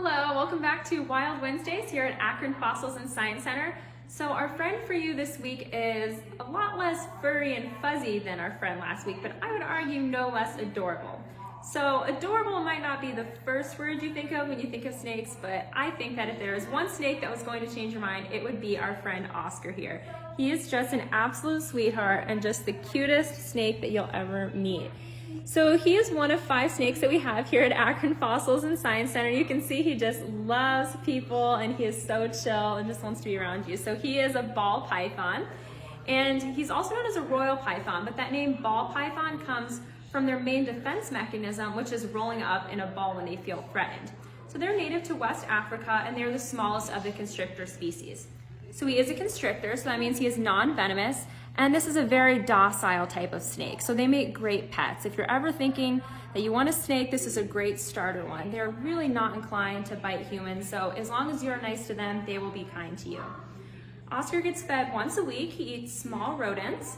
Hello, welcome back to Wild Wednesdays here at Akron Fossils and Science Center. So our friend for you this week is a lot less furry and fuzzy than our friend last week, but I would argue no less adorable. So adorable might not be the first word you think of when you think of snakes, but I think that if there is one snake that was going to change your mind, it would be our friend Oscar here. He is just an absolute sweetheart and just the cutest snake that you'll ever meet. So he is one of 5 snakes that we have here at Akron Fossils and Science Center. You can see he just loves people and he is so chill and just wants to be around you. So he is a ball python, and he's also known as a royal python, but that name ball python comes from their main defense mechanism, which is rolling up in a ball when they feel threatened. So they're native to West Africa and they're the smallest of the constrictor species. So he is a constrictor, so that means he is non-venomous, and this is a very docile type of snake, so they make great pets. If you're ever thinking that you want a snake, this is a great starter one. They're really not inclined to bite humans, so as long as you're nice to them, they will be kind to you. Oscar gets fed once a week. He eats small rodents,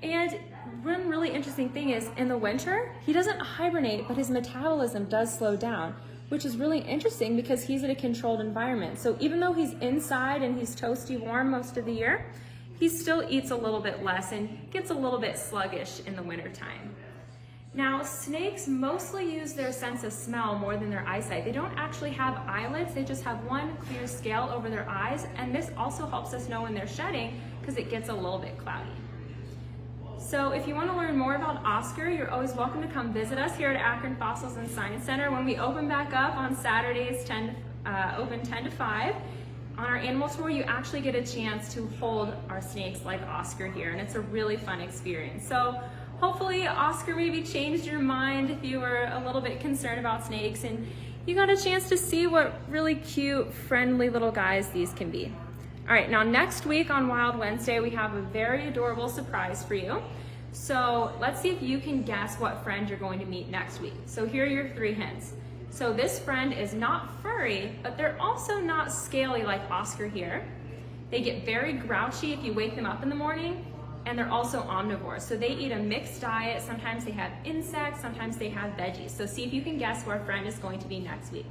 and one really interesting thing is in the winter, he doesn't hibernate, but his metabolism does slow down, which is really interesting because he's in a controlled environment. So even though he's inside and he's toasty warm most of the year, he still eats a little bit less and gets a little bit sluggish in the wintertime. Now, snakes mostly use their sense of smell more than their eyesight. They don't actually have eyelids, they just have one clear scale over their eyes, and this also helps us know when they're shedding because it gets a little bit cloudy. So if you want to learn more about Oscar, you're always welcome to come visit us here at Akron Fossils and Science Center. When we open back up on Saturdays, open 10 to 5, on our animal tour, you actually get a chance to hold our snakes like Oscar here, and it's a really fun experience. So hopefully Oscar maybe changed your mind if you were a little bit concerned about snakes, and you got a chance to see what really cute, friendly little guys these can be. All right, now next week on Wild Wednesday, we have a very adorable surprise for you. So let's see if you can guess what friend you're going to meet next week. So here are your 3 hints. So this friend is not furry, but they're also not scaly like Oscar here. They get very grouchy if you wake them up in the morning, and they're also omnivores. So they eat a mixed diet. Sometimes they have insects, sometimes they have veggies. So see if you can guess where our friend is going to be next week.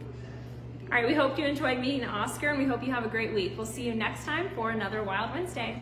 All right, we hope you enjoyed meeting Oscar, and we hope you have a great week. We'll see you next time for another Wild Wednesday.